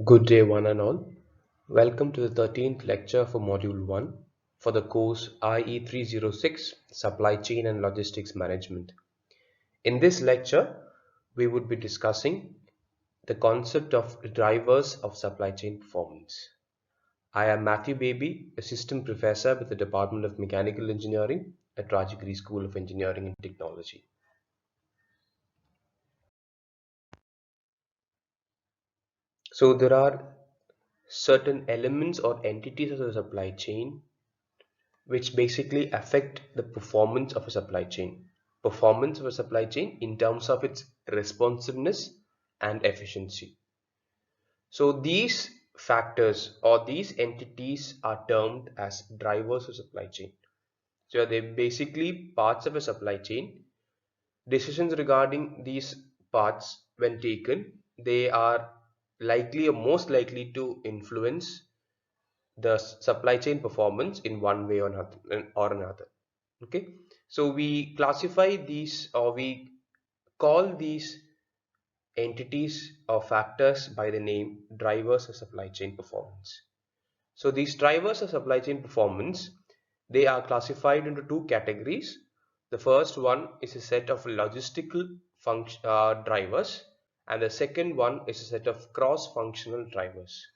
Good day, one and all. Welcome to the 13th lecture for Module 1 for the course IE 306 Supply Chain and Logistics Management. In this lecture, we would be discussing the concept of drivers of supply chain performance. I am Matthew Baby, Assistant Professor with the Department of Mechanical Engineering at Rajagiri School of Engineering and Technology. So there are certain elements or entities of the supply chain which basically affect the performance of a supply chain. Performance of a supply chain in terms of its responsiveness and efficiency. So these factors or these entities are termed as drivers of supply chain. So they basically parts of a supply chain. Decisions regarding these parts when taken, they are likely or most likely to influence the supply chain performance in one way or another. Okay, so we classify these or we call these entities or factors by the name drivers of supply chain performance. So these drivers of supply chain performance, they are classified into two categories. The first one is a set of logistical drivers, and the second one is a set of cross-functional drivers.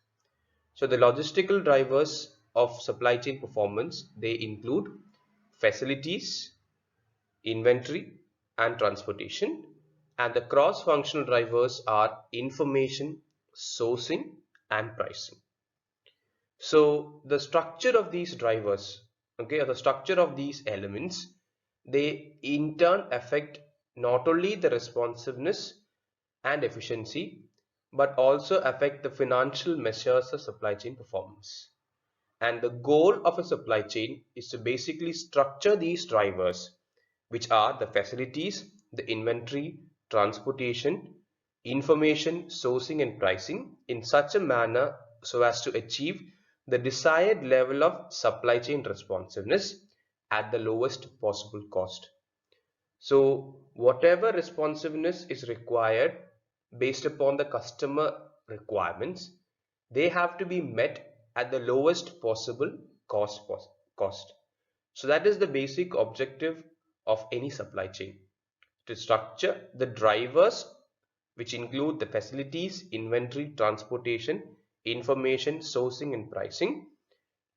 So the logistical drivers of supply chain performance, they include facilities, inventory and transportation, and the cross-functional drivers are information, sourcing and pricing. So the structure of these drivers, okay, or the structure of these elements, they in turn affect not only the responsiveness and efficiency, but also affect the financial measures of supply chain performance. And the goal of a supply chain is to basically structure these drivers, which are the facilities, the inventory, transportation, information, sourcing, and pricing, in such a manner so as to achieve the desired level of supply chain responsiveness at the lowest possible cost. So, whatever responsiveness is required based upon the customer requirements, they have to be met at the lowest possible cost. So that is the basic objective of any supply chain, to structure the drivers which include the facilities, inventory, transportation, information, sourcing and pricing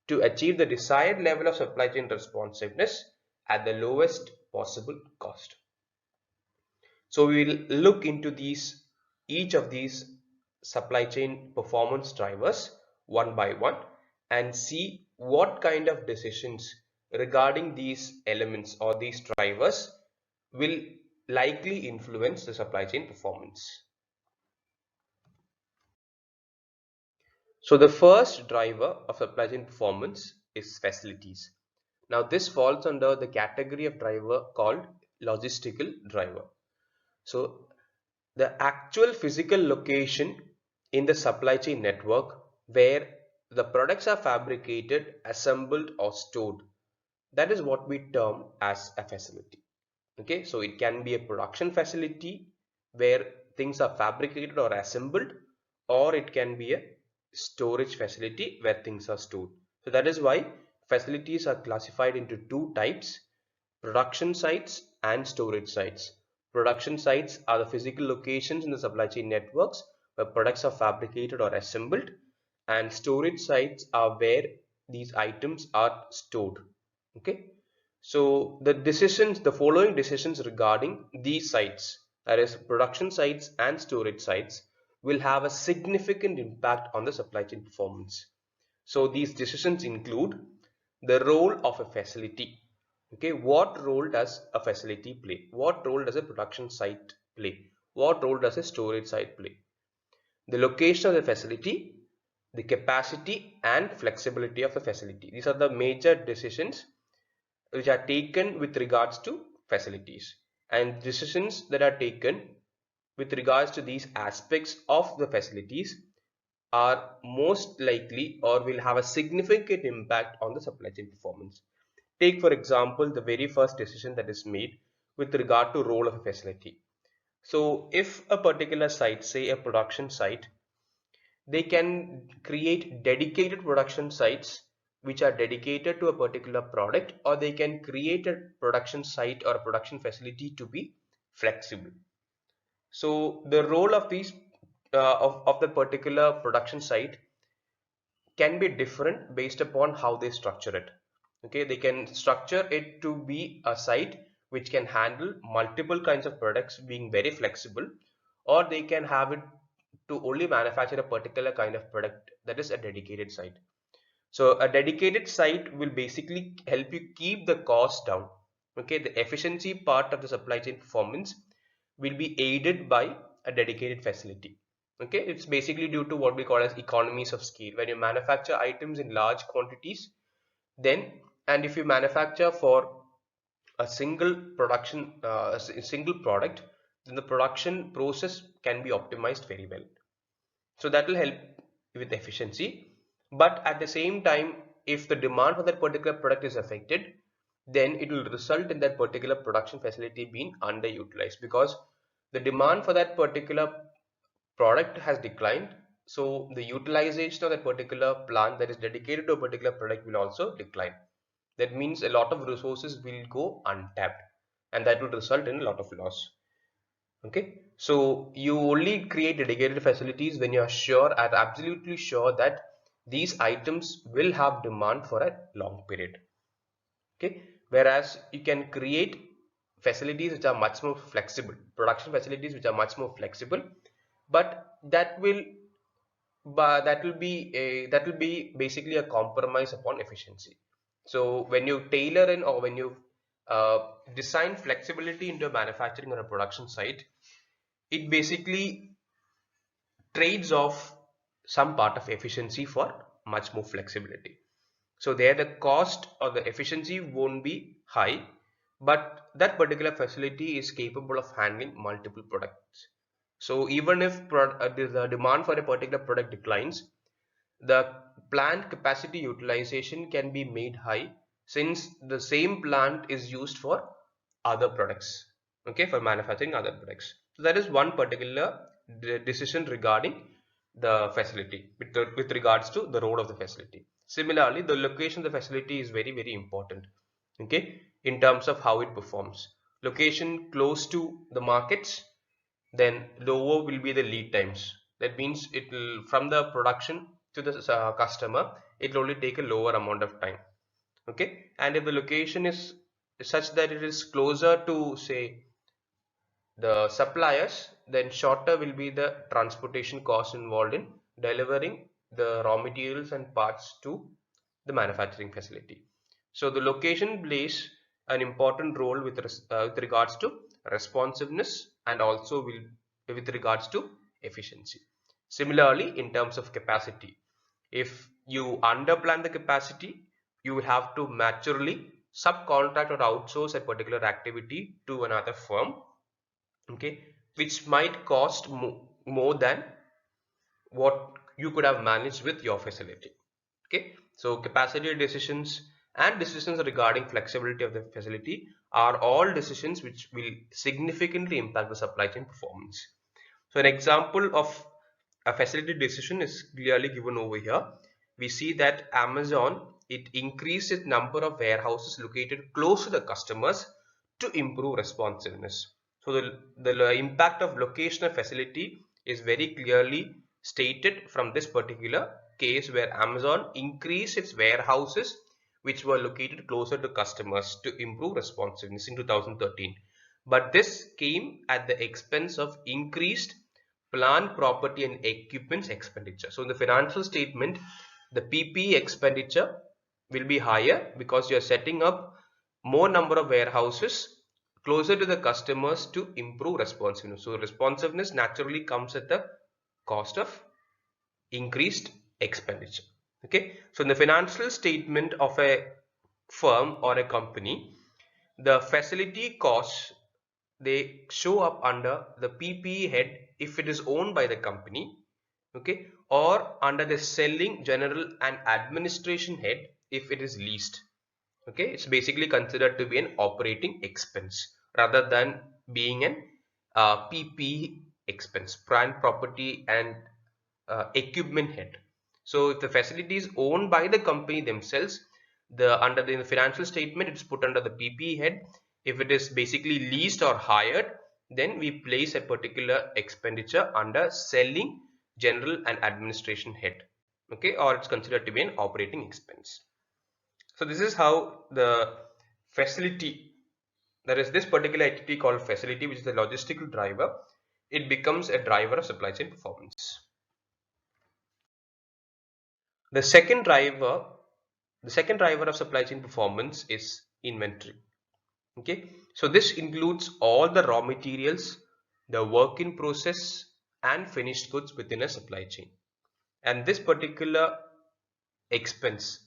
to achieve the desired level of supply chain responsiveness at the lowest possible cost. So we will look into each of these supply chain performance drivers one by one and see what kind of decisions regarding these elements or these drivers will likely influence the supply chain performance. So the first driver of supply chain performance is facilities. Now this falls under the category of driver called logistical driver. So the actual physical location in the supply chain network where the products are fabricated, assembled or stored, that is what we term as a facility. Okay, so it can be a production facility where things are fabricated or assembled, or it can be a storage facility where things are stored. So that is why facilities are classified into two types: production sites and storage sites. Production sites are the physical locations in the supply chain networks where products are fabricated or assembled, and storage sites are where these items are stored. Okay, so the following decisions regarding these sites, that is production sites and storage sites, will have a significant impact on the supply chain performance. So these decisions include the role of a facility. Okay, what role does a facility play? What role does a production site play? What role does a storage site play? The location of the facility, the capacity and flexibility of the facility. These are the major decisions which are taken with regards to facilities, and decisions that are taken with regards to these aspects of the facilities are most likely or will have a significant impact on the supply chain performance. Take for example the very first decision that is made with regard to role of a facility. So if a particular site, say a production site, They can create dedicated production sites which are dedicated to a particular product, or they can create a production site or a production facility to be flexible. So the role of these of the particular production site can be different based upon how they structure it. Okay, they can structure it to be a site which can handle multiple kinds of products being very flexible, or they can have it to only manufacture a particular kind of product, that is a dedicated site. So a dedicated site will basically help you keep the cost down. Okay, the efficiency part of the supply chain performance will be aided by a dedicated facility. Okay, it's basically due to what we call as economies of scale. When you manufacture items in large quantities, then, and if you manufacture for a single production, a single product, then the production process can be optimized very well. So that will help with efficiency. But at the same time, if the demand for that particular product is affected, then it will result in that particular production facility being underutilized, because the demand for that particular product has declined. So the utilization of that particular plant that is dedicated to a particular product will also decline. That means a lot of resources will go untapped, and that will result in a lot of loss. Okay, so you only create dedicated facilities when you are sure, are absolutely sure, that these items will have demand for a long period. Okay, whereas you can create facilities which are much more flexible, production facilities which are much more flexible, but that will be basically a compromise upon efficiency. So when you tailor in, or when you design flexibility into a manufacturing or a production site, it basically trades off some part of efficiency for much more flexibility. So there the cost or the efficiency won't be high, but that particular facility is capable of handling multiple products. So even if the demand for a particular product declines, the plant capacity utilization can be made high, since the same plant is used for other products, okay, for manufacturing other products. So that is one particular decision regarding the facility, with regards to the role of the facility. Similarly, the location of the facility is very, very important, okay, in terms of how it performs. Location close to the markets, then lower will be the lead times. That means it will, from the production to the customer, it will only take a lower amount of time. Okay, and if the location is such that it is closer to, say, the suppliers, then shorter will be the transportation cost involved in delivering the raw materials and parts to the manufacturing facility. So the location plays an important role with regards to responsiveness, and also with regards to efficiency. Similarly, in terms of capacity, if you underplan the capacity, you will have to naturally subcontract or outsource a particular activity to another firm, okay, which might cost more than what you could have managed with your facility. Okay, so capacity decisions and decisions regarding flexibility of the facility are all decisions which will significantly impact the supply chain performance. So an example of a facility decision is clearly given over here. We see that Amazon, it increased its number of warehouses located close to the customers to improve responsiveness. So the impact of locational facility is very clearly stated from this particular case, where Amazon increased its warehouses which were located closer to customers to improve responsiveness in 2013. But this came at the expense of increased plant, property and equipment expenditure. So in the financial statement, the PPE expenditure will be higher because you are setting up more number of warehouses closer to the customers to improve responsiveness. So responsiveness naturally comes at the cost of increased expenditure. Okay, so in the financial statement of a firm or a company, the facility costs, they show up under the PPE head if it is owned by the company, okay, or under the selling, general and administration head if it is leased. Okay, it's basically considered to be an operating expense rather than being an PPE expense, plant, property and equipment head. So if the facility is owned by the company themselves, in the financial statement it's put under the PPE head. If it is basically leased or hired, then we place a particular expenditure under selling, general and administration head. Okay, or it's considered to be an operating expense. So this is how the facility, there is this particular entity called facility, which is the logistical driver. It becomes a driver of supply chain performance. The second driver, the second driver of supply chain performance is inventory. Okay, so this includes all the raw materials, the work in process and finished goods within a supply chain. And this particular expense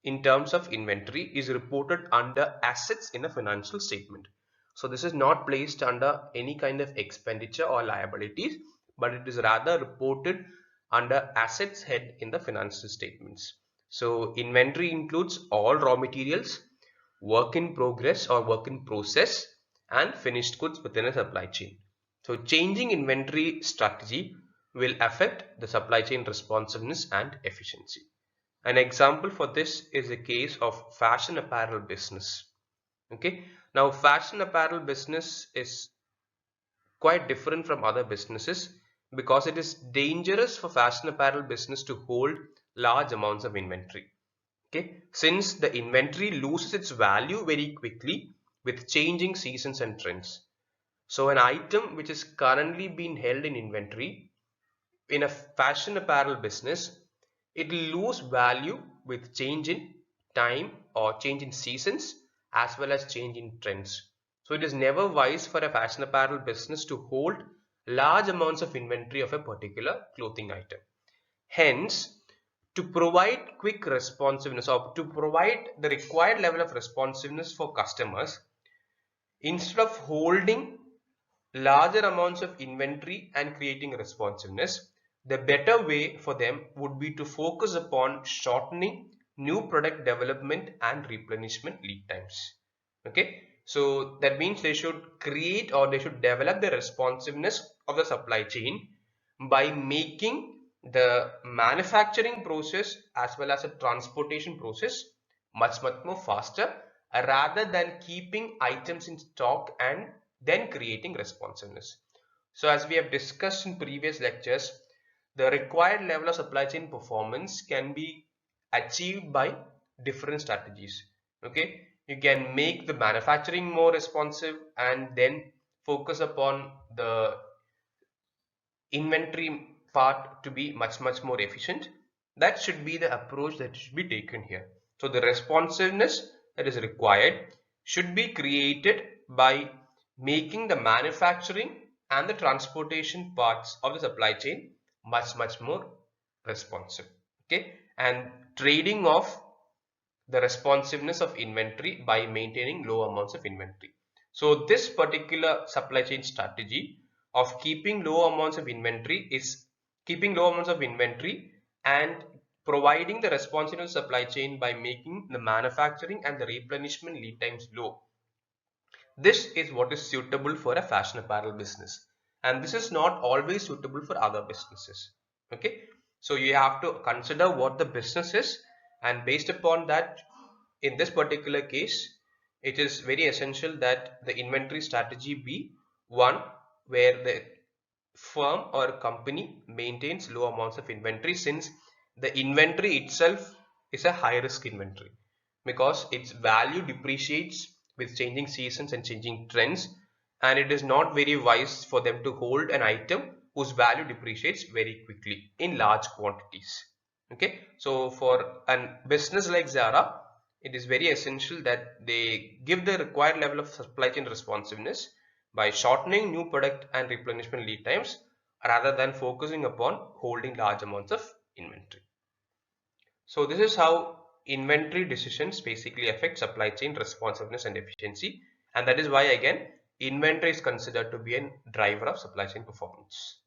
in terms of inventory is reported under assets in a financial statement. So this is not placed under any kind of expenditure or liabilities, but it is rather reported under assets head in the financial statements. So inventory includes all raw materials, work in progress or work in process and finished goods within a supply chain. So changing inventory strategy will affect the supply chain responsiveness and efficiency. An example for this is a case of fashion apparel business. Okay, now fashion apparel business is quite different from other businesses because it is dangerous for fashion apparel business to hold large amounts of inventory. Okay, since the inventory loses its value very quickly with changing seasons and trends. So an item which is currently being held in inventory in a fashion apparel business, it will lose value with change in time or change in seasons as well as change in trends. So it is never wise for a fashion apparel business to hold large amounts of inventory of a particular clothing item. Hence, to provide quick responsiveness or to provide the required level of responsiveness for customers, instead of holding larger amounts of inventory and creating responsiveness, the better way for them would be to focus upon shortening new product development and replenishment lead times. Okay, so that means they should create or they should develop the responsiveness of the supply chain by making the manufacturing process as well as the transportation process much more faster, rather than keeping items in stock and then creating responsiveness. So as we have discussed in previous lectures, the required level of supply chain performance can be achieved by different strategies. Okay, you can make the manufacturing more responsive and then focus upon the inventory part to be much more efficient. That should be the approach that should be taken here. So the responsiveness that is required should be created by making the manufacturing and the transportation parts of the supply chain much more responsive. Okay, and trading off the responsiveness of inventory by maintaining low amounts of inventory. So this particular supply chain strategy of keeping low amounts of inventory is keeping low amounts of inventory and providing the responsiveness supply chain by making the manufacturing and the replenishment lead times low. This is what is suitable for a fashion apparel business, and this is not always suitable for other businesses. Okay, so you have to consider what the business is, and based upon that, in this particular case, it is very essential that the inventory strategy be one where the firm or company maintains low amounts of inventory, since the inventory itself is a high risk inventory because its value depreciates with changing seasons and changing trends, and it is not very wise for them to hold an item whose value depreciates very quickly in large quantities. Okay, so for a business like Zara, it is very essential that they give the required level of supply chain responsiveness by shortening new product and replenishment lead times rather than focusing upon holding large amounts of inventory. So this is how inventory decisions basically affect supply chain responsiveness and efficiency, and that is why again inventory is considered to be a driver of supply chain performance.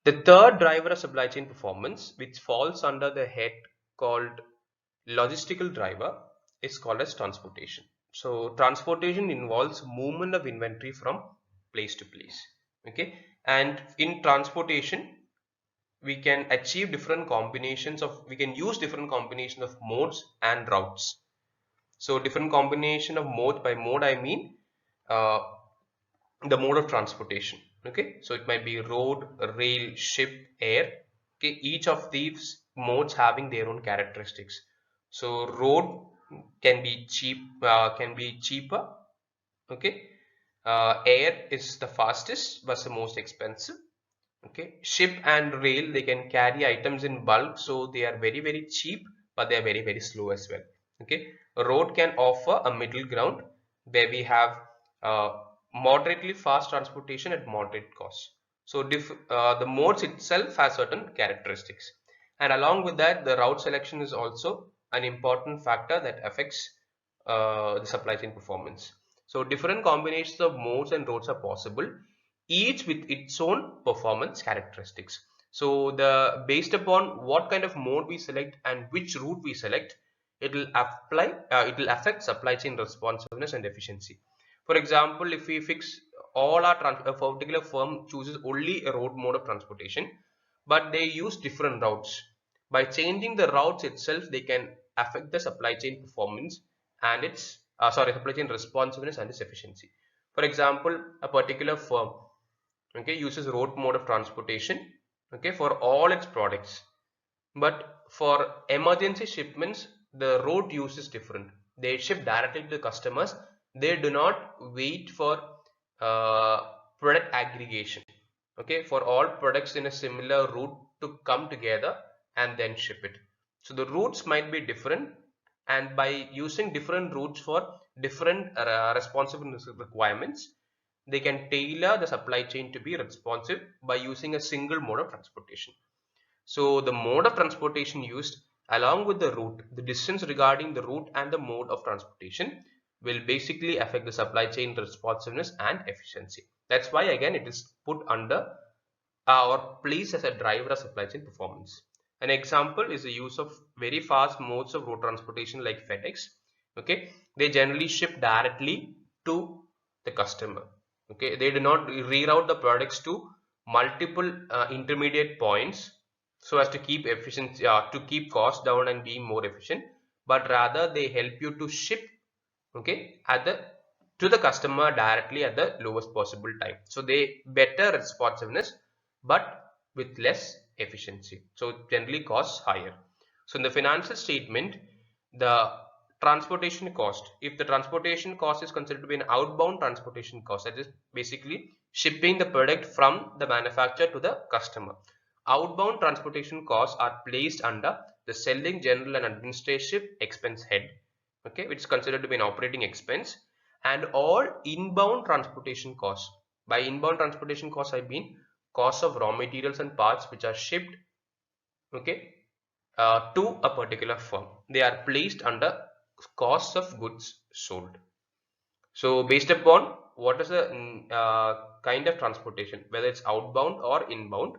The third driver of supply chain performance, which falls under the head called logistical driver, is called as transportation. So transportation involves movement of inventory from place to place. Okay, And in transportation, we can achieve different combinations of, we can use different combinations of modes and routes. So different combination of mode, by mode I mean uh, the mode of transportation. Okay, so it might be road, rail, ship, air. Okay, each of these modes having their own characteristics. So road can be cheaper. Okay, air is the fastest but the most expensive. Okay, ship and rail, they can carry items in bulk, so they are very cheap, but they are very slow as well. Okay, a road can offer a middle ground where we have uh, moderately fast transportation at moderate cost. So the modes itself has certain characteristics, and along with that, the route selection is also an important factor that affects the supply chain performance. So different combinations of modes and routes are possible, each with its own performance characteristics. So the based upon what kind of mode we select and which route we select, it will affect supply chain responsiveness and efficiency. For example, if we fix all our a particular firm chooses only a road mode of transportation, but they use different routes. By changing the routes itself, they can affect the supply chain performance and its supply chain responsiveness and its efficiency. For example, a particular firm, okay, uses road mode of transportation, okay, for all its products, but for emergency shipments, the road use is different. They ship directly to the customers. They do not wait for uh, product aggregation. Okay, for all products in a similar route to come together and then ship it. So the routes might be different, and by using different routes for different responsiveness requirements, they can tailor the supply chain to be responsive by using a single mode of transportation. So the mode of transportation used along with the route, the distance regarding the route and the mode of transportation will basically affect the supply chain responsiveness and efficiency. That's why again it is put under or placed as a driver of supply chain performance. An example is the use of very fast modes of road transportation like FedEx. Okay, they generally ship directly to the customer. Okay, they do not reroute the products to multiple intermediate points so as to keep efficiency, to keep costs down and be more efficient, but rather they help you to ship, okay, at the to the customer directly at the lowest possible time. So they better responsiveness but with less efficiency, so it generally costs higher. So in the financial statement, the transportation cost, if the transportation cost is considered to be an outbound transportation cost, that is basically shipping the product from the manufacturer to the customer, outbound transportation costs are placed under the selling general and administrative expense head, okay, which is considered to be an operating expense. And all inbound transportation costs, by inbound transportation costs I mean costs of raw materials and parts which are shipped, okay, to a particular firm, they are placed under costs of goods sold. So based upon what is the kind of transportation, whether it's outbound or inbound,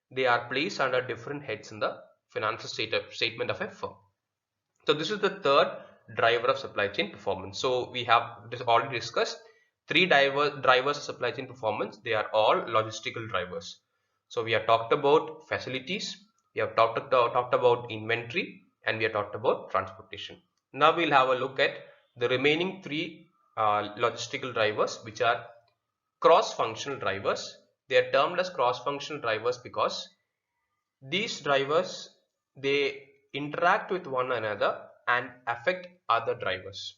they are placed under different heads in the financial statement of a firm. So this is the third driver of supply chain performance. So we have already discussed three drivers of supply chain performance. They are all logistical drivers. So we have talked about facilities, we have talked about inventory, and we have talked about transportation. Now we'll have a look at the remaining three logistical drivers, which are cross-functional drivers. They are termed as cross-functional drivers because these drivers, they interact with one another and affect other drivers.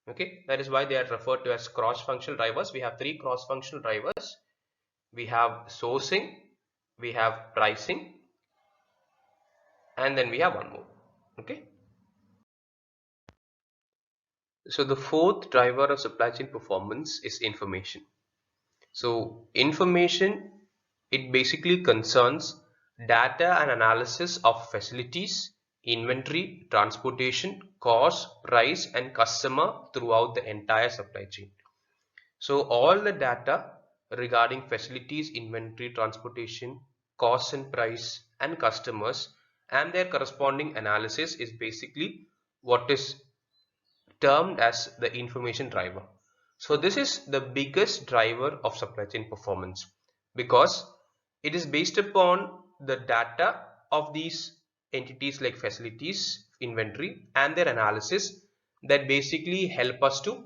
Okay, that is why they are referred to as cross-functional drivers. We have three cross-functional drivers. We have sourcing, we have pricing, and then we have one more. Okay, so the fourth driver of supply chain performance is information. So information, it basically concerns data and analysis of facilities, inventory, transportation, cost, price, and customer throughout the entire supply chain. So all the data regarding facilities, inventory, transportation, cost and price, and customers and their corresponding analysis is basically what is termed as the information driver. So this is the biggest driver of supply chain performance. because it is based upon the data of these entities like facilities, inventory, and their analysis that basically help us to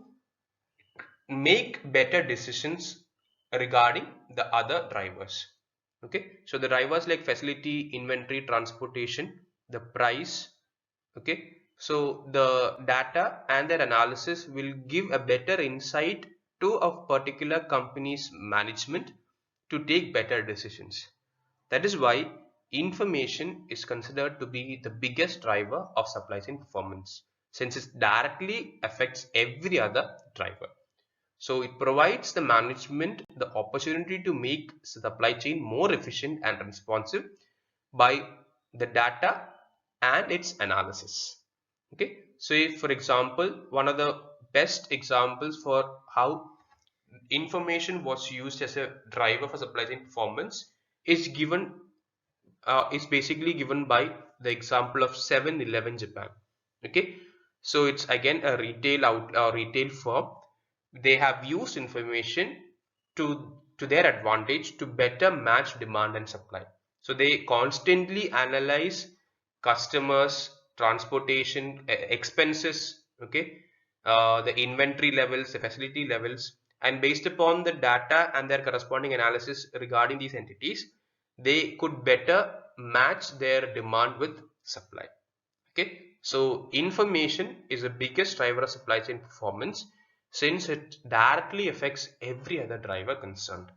make better decisions regarding the other drivers. Okay, so the drivers like facility, inventory, transportation, the price. Okay, so the data and their analysis will give a better insight to a particular company's management to take better decisions. That is why information is considered to be the biggest driver of supply chain performance, since it directly affects every other driver. So it provides the management the opportunity to make supply chain more efficient and responsive by the data and its analysis. Okay, so if, for example, one of the best examples for how information was used as a driver for supply chain performance is basically given by the example of 7-Eleven Japan. Okay, so it's again a retail firm. They have used information to their advantage to better match demand and supply. So they constantly analyze customers, transportation expenses, okay, the inventory levels, the facility levels, and based upon the data and their corresponding analysis regarding these entities, they could better match their demand with supply. Okay, so information is the biggest driver of supply chain performance since it directly affects every other driver concerned.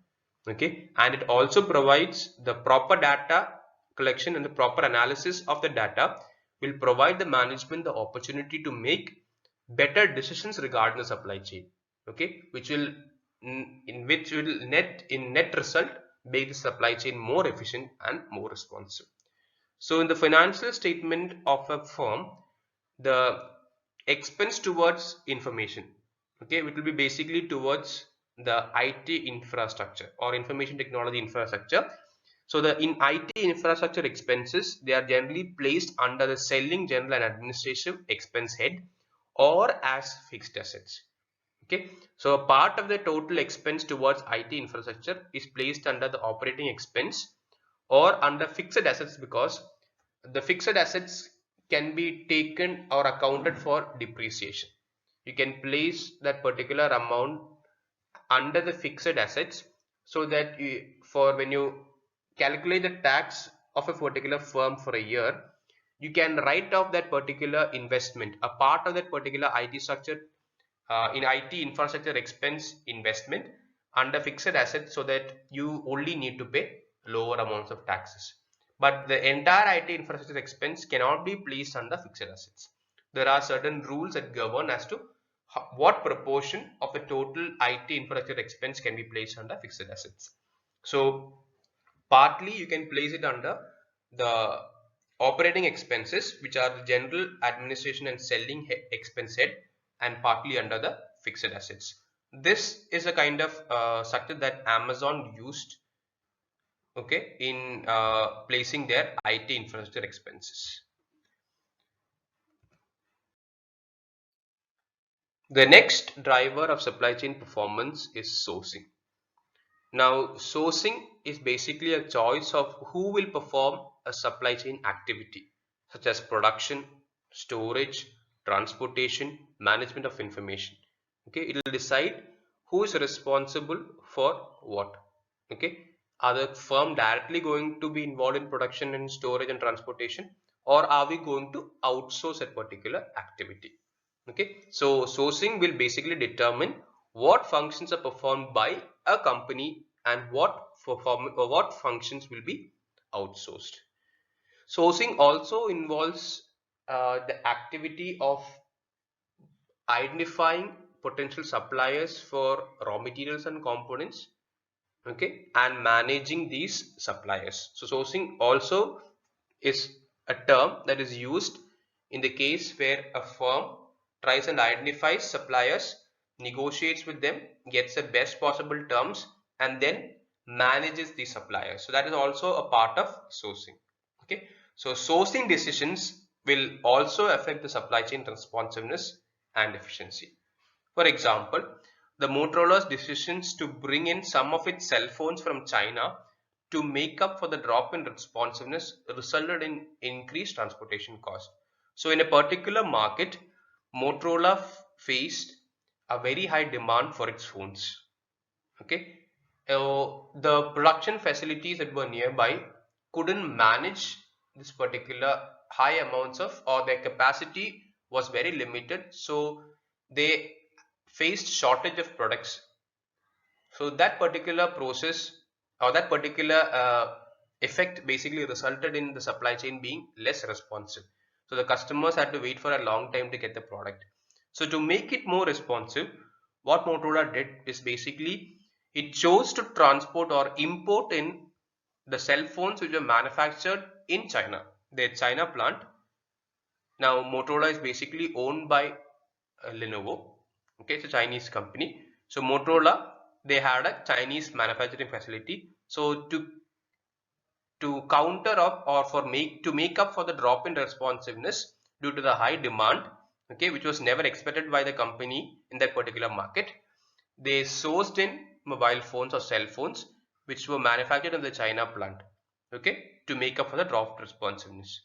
Okay, and it also provides the proper data collection and the proper analysis of the data will provide the management the opportunity to make better decisions regarding the supply chain. Okay, which will net result make the supply chain more efficient and more responsive. So in the financial statement of a firm, the expense towards information, okay, it will be basically towards the IT infrastructure or information technology infrastructure. So the in IT infrastructure expenses, they are generally placed under the selling, general and administrative expense head or as fixed assets. Okay, so a part of the total expense towards IT infrastructure is placed under the operating expense or under fixed assets because the fixed assets can be taken or accounted for depreciation. You can place that particular amount under the fixed assets so that for when you calculate the tax of a particular firm for a year, you can write off that particular investment, a part of that particular IT structure in IT infrastructure expense investment under fixed assets so that you only need to pay lower amounts of taxes. But the entire IT infrastructure expense cannot be placed under fixed assets. There are certain rules that govern as to what proportion of the total IT infrastructure expense can be placed under fixed assets. So partly you can place it under the operating expenses, which are the general administration and selling expense head, and partly under the fixed assets. This is a kind of structure that Amazon used, okay, in placing their IT infrastructure expenses. The next driver of supply chain performance is sourcing. Now, sourcing is basically a choice of who will perform a supply chain activity, such as production, storage, transportation, management of information. Okay, it will decide who is responsible for what. Okay, are the firm directly going to be involved in production and storage and transportation, or are we going to outsource a particular activity? Okay, so sourcing will basically determine what functions are performed by a company and what functions will be outsourced. Sourcing also involves the activity of identifying potential suppliers for raw materials and components, okay, and managing these suppliers. So sourcing also is a term that is used in the case where a firm tries and identifies suppliers, negotiates with them, gets the best possible terms, and then manages the suppliers. So that is also a part of sourcing. Okay, so sourcing decisions will also affect the supply chain responsiveness and efficiency. For example, the Motorola's decisions to bring in some of its cell phones from China to make up for the drop in responsiveness resulted in increased transportation costs. So in a particular market, Motorola faced a very high demand for its phones. Okay, the production facilities that were nearby couldn't manage this particular high amounts of, or their capacity was very limited, so they faced shortage of products. So that particular process, or that particular effect basically resulted in the supply chain being less responsive. So the customers had to wait for a long time to get the product. So to make it more responsive, what Motorola did is basically it chose to transport or import in the cell phones which were manufactured in China, their China plant. Now Motorola is basically owned by Lenovo. Okay, it's a Chinese company. So Motorola, they had a Chinese manufacturing facility. So to counter up, or for make up for the drop in responsiveness due to the high demand, okay, which was never expected by the company in that particular market, they sourced in mobile phones or cell phones which were manufactured in the China plant, okay, to make up for the drop responsiveness.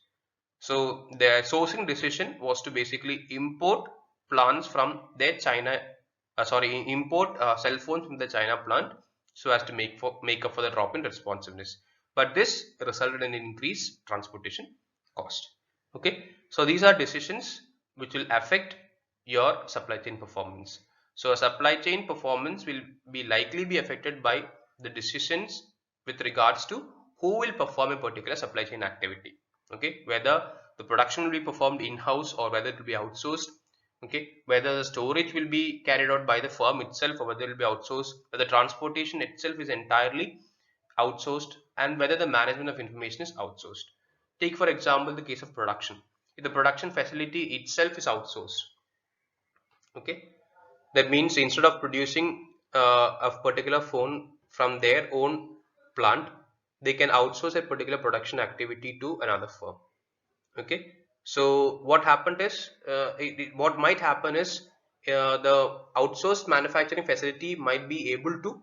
So their sourcing decision was to basically import plants from their China, import cell phones from the China plant so as to make up for the drop in responsiveness. But this resulted in increased transportation cost. Okay, so these are decisions which will affect your supply chain performance. So a supply chain performance will be likely be affected by the decisions with regards to who will perform a particular supply chain activity. Okay, whether the production will be performed in-house or whether it will be outsourced. Okay, whether the storage will be carried out by the firm itself or whether it will be outsourced, whether transportation itself is entirely outsourced, and whether the management of information is outsourced. Take for example the case of production. If the production facility itself is outsourced, okay, that means instead of producing a particular phone from their own plant, they can outsource a particular production activity to another firm. Okay, so what happened is what might happen is the outsourced manufacturing facility might be able to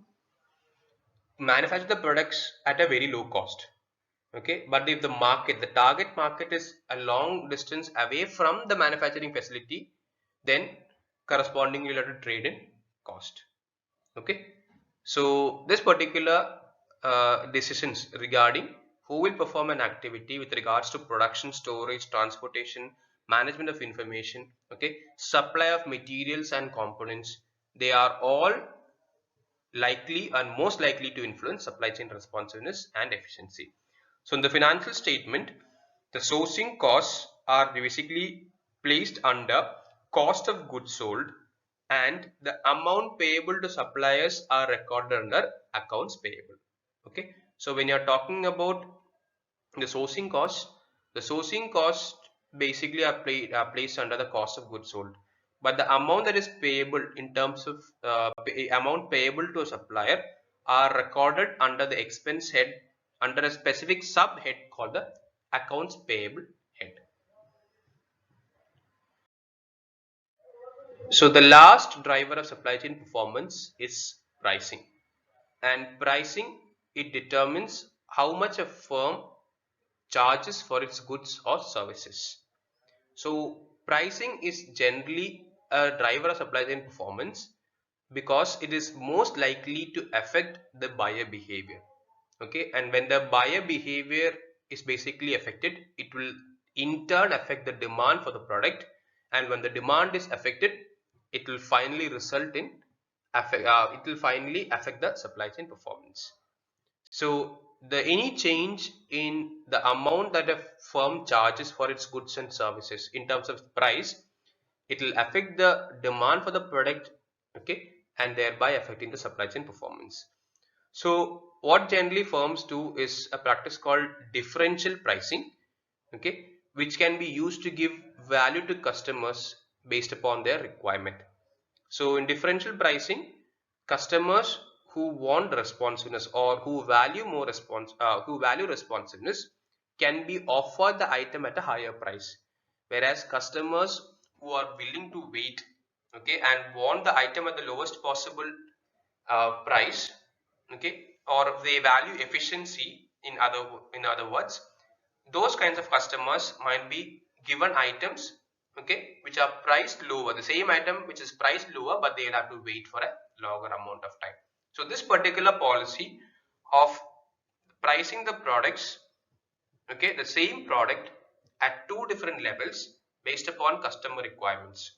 manufacture the products at a very low cost. Okay, but if the target market is a long distance away from the manufacturing facility, then correspondingly you'll have to trade in cost. Okay, so this particular decisions regarding who will perform an activity with regards to production, storage, transportation, management of information, okay, supply of materials and components, they are all likely and most likely to influence supply chain responsiveness and efficiency. So in the financial statement, the sourcing costs are basically placed under cost of goods sold, and the amount payable to suppliers are recorded under accounts payable. Okay, so when you are talking about the sourcing cost basically are placed under the cost of goods sold, but the amount that is payable in terms of amount payable to a supplier are recorded under the expense head under a specific sub head called the accounts payable head. So the last driver of supply chain performance is pricing, and pricing, it determines how much a firm charges for its goods or services. So pricing is generally a driver of supply chain performance because it is most likely to affect the buyer behavior. Okay, and when the buyer behavior is basically affected, it will in turn affect the demand for the product, and when the demand is affected, it will finally result in it will finally affect the supply chain performance. So the any change in the amount that a firm charges for its goods and services in terms of price, it will affect the demand for the product, okay, and thereby affecting the supply chain performance. So what generally firms do is a practice called differential pricing, okay, which can be used to give value to customers based upon their requirement. So in differential pricing, customers who want responsiveness or who value responsiveness can be offered the item at a higher price, whereas customers who are willing to wait okay, and want the item at the lowest possible price, okay, or they value efficiency in other words, those kinds of customers might be given items, okay, which are priced lower, the same item which is priced lower, but they will have to wait for a longer amount of time. So this particular policy of pricing the products, okay, the same product at two different levels based upon customer requirements.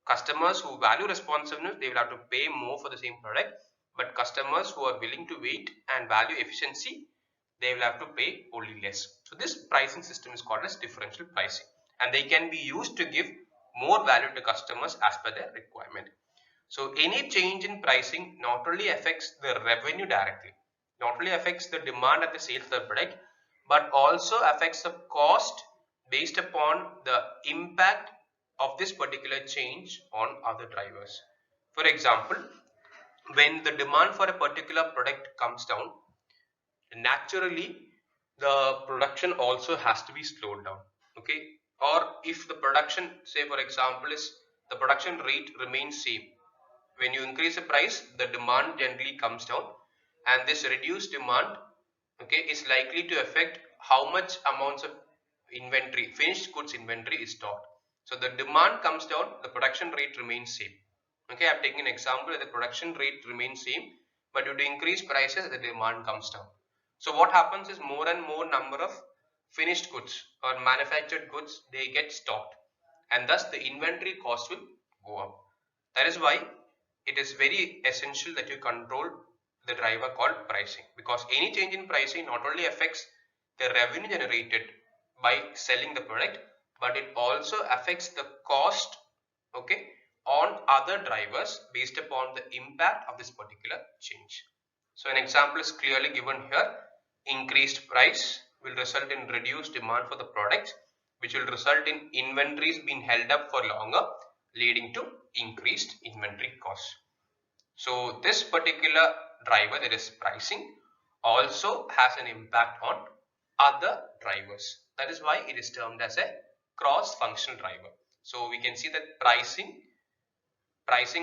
Customers who value responsiveness, they will have to pay more for the same product, but customers who are willing to wait and value efficiency, they will have to pay only less. So this pricing system is called as differential pricing, and they can be used to give more value to customers as per their requirement. So any change in pricing not only affects the revenue directly, not only affects the demand at the sales of the product, but also affects the cost based upon the impact of this particular change on other drivers. For example, when the demand for a particular product comes down, naturally the production also has to be slowed down, okay, or if the production, say for example, is the production rate remains same, when you increase the price, the demand generally comes down, and this reduced demand, okay, is likely to affect how much amounts of inventory, finished goods inventory is stored. So the demand comes down, the production rate remains same. Okay, I'm taking an example. The production rate remains same, but due to increased prices, the demand comes down. So what happens is more and more number of finished goods or manufactured goods, they get stocked, and thus the inventory cost will go up. That is why it is very essential that you control the driver called pricing, because any change in pricing not only affects the revenue generated by selling the product, but it also affects the cost, okay, on other drivers based upon the impact of this particular change. So an example is clearly given here. Increased price will result in reduced demand for the products, which will result in inventories being held up for longer, leading to increased inventory costs. So this particular driver, that is pricing, also has an impact on other drivers. That is why it is termed as a cross-functional driver. So we can see that pricing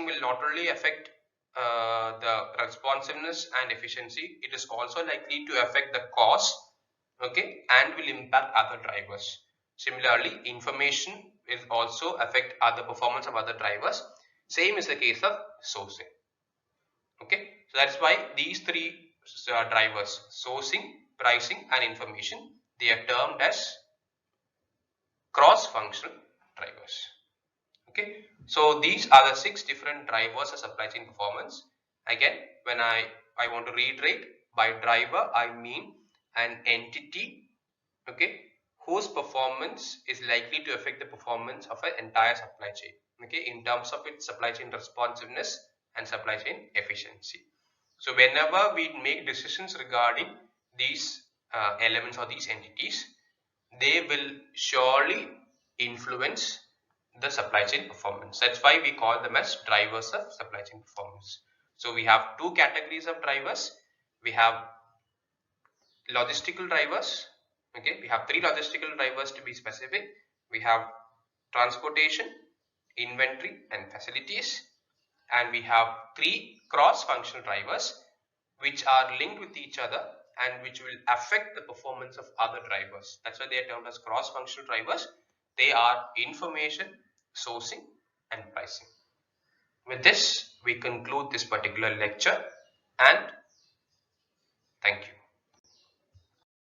will not only affect the responsiveness and efficiency, it is also likely to affect the cost, okay, and will impact other drivers. Similarly, information will also affect other performance of other drivers. Same is the case of sourcing. Okay, so that's why these three drivers, sourcing, pricing and information, they are termed as cross-functional drivers. Okay, so these are the 6 different drivers of supply chain performance. Again, when I want to reiterate, by driver I mean an entity, okay, whose performance is likely to affect the performance of an entire supply chain, okay, in terms of its supply chain responsiveness and supply chain efficiency. So whenever we make decisions regarding these elements or these entities, they will surely influence the supply chain performance. That's why we call them as drivers of supply chain performance. So we have 2 categories of drivers. We have logistical drivers, okay, we have 3 logistical drivers to be specific. We have transportation, inventory and facilities, and we have 3 cross-functional drivers which are linked with each other and which will affect the performance of other drivers. That's why they are termed as cross-functional drivers. They are information, sourcing and pricing. With this, we conclude this particular lecture, and thank you.